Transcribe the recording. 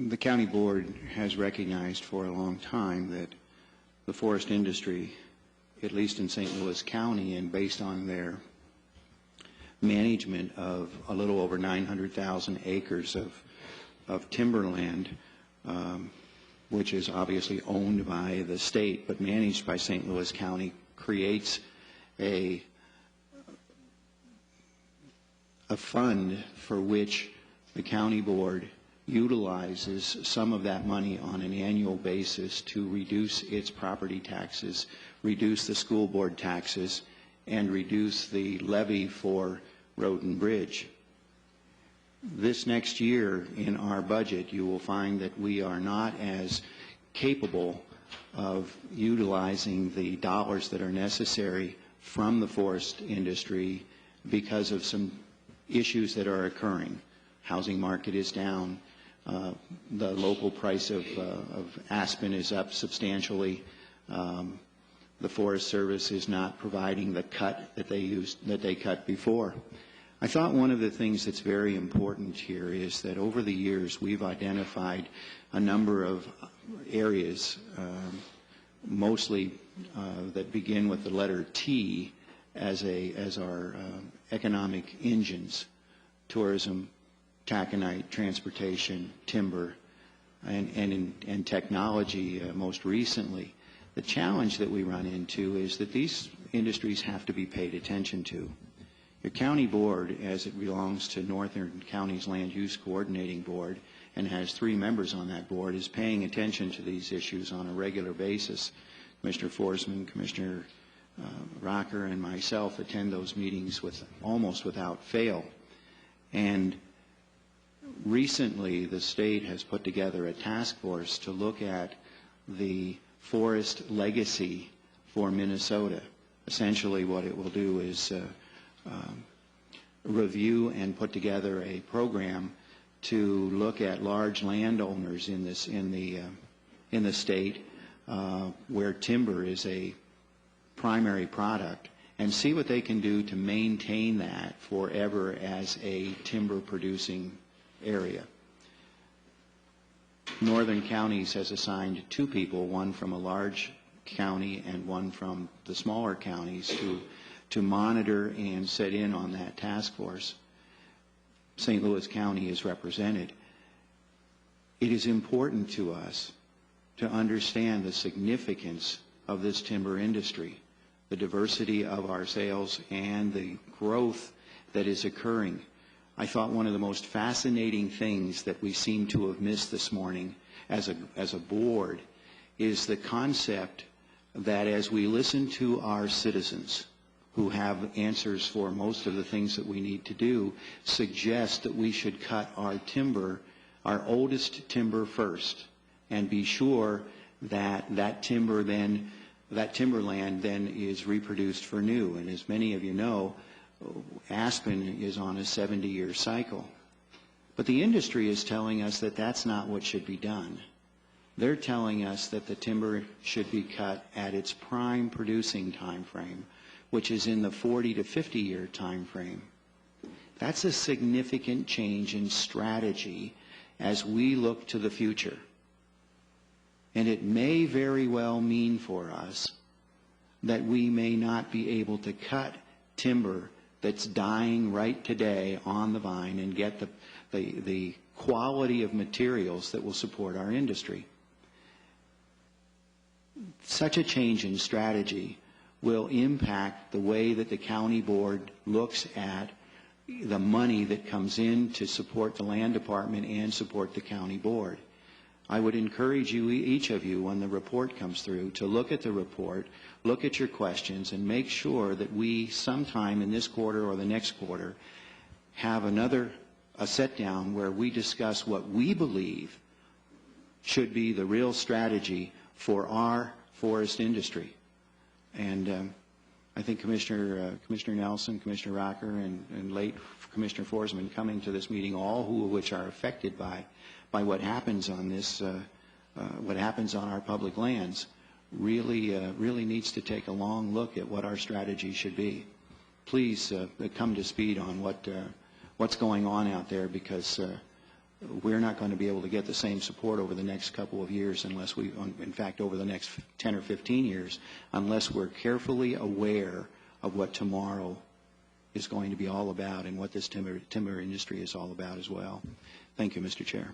The county board has recognized for a long time that the forest industry, at least in St. Louis County, and based on their management of a little over 900,000 acres of timberland, which is obviously owned by the state but managed by St. Louis County, creates a fund for which the county board utilizes some of that money on an annual basis to reduce its property taxes, reduce the school board taxes, and reduce the levy for road and bridge. This next year in our budget, you will find that we are not as capable of utilizing the dollars that are necessary from the forest industry because of some issues that are occurring. Housing market is down. The local price of aspen is up substantially. The Forest Service is not providing the cut that they cut before. I thought one of the things that's very important here is that over the years we've identified a number of areas, mostly that begin with the letter T as our economic engines: tourism, taconite, transportation, timber, and technology most recently. The challenge that we run into is that these industries have to be paid attention to. Your county board, as it belongs to Northern County's Land Use Coordinating Board and has 3 members on that board, is paying attention to these issues on a regular basis. Commissioner Forsman, Commissioner Rocker, and myself attend those meetings almost without fail. And recently, the state has put together a task force to look at the forest legacy for Minnesota. Essentially, what it will do is review and put together a program to look at large landowners in the state where timber is a primary product, and see what they can do to maintain that forever as a timber producing area. Northern Counties has assigned 2 people, one from a large county and one from the smaller counties, to monitor and set in on that task force. St. Louis County is represented. It is important to us to understand the significance of this timber industry, the diversity of our sales, and the growth that is occurring. I thought one of the most fascinating things that we seem to have missed this morning as a board is the concept that as we listen to our citizens, who have answers for most of the things that we need to do, suggest that we should cut our timber, our oldest timber, first, and be sure that that timberland then is reproduced for new. And as many of you know, aspen is on a 70-year cycle. But the industry is telling us that that's not what should be done. They're telling us that the timber should be cut at its prime producing time frame, which is in the 40 to 50-year time frame. That's a significant change in strategy as we look to the future. And it may very well mean for us that we may not be able to cut timber that's dying right today on the vine and get the quality of materials that will support our industry. Such a change in strategy will impact the way that the county board looks at the money that comes in to support the land department and support the county board. I would encourage you, each of you, when the report comes through, to look at the report, look at your questions, and make sure that we sometime in this quarter or the next quarter have a sit down where we discuss what we believe should be the real strategy for our forest industry. And I think Commissioner Nelson, Commissioner Rocker, and late Commissioner Forsman coming to this meeting, all of which are affected by what happens on this, what happens on our public lands, really needs to take a long look at what our strategy should be. Please come to speed on what's going on out there, because we're not going to be able to get the same support over the next couple of years unless we, in fact, over the next 10 or 15 years, unless we're carefully aware of what tomorrow is going to be all about and what this timber industry is all about as well. Thank you, Mr. Chair.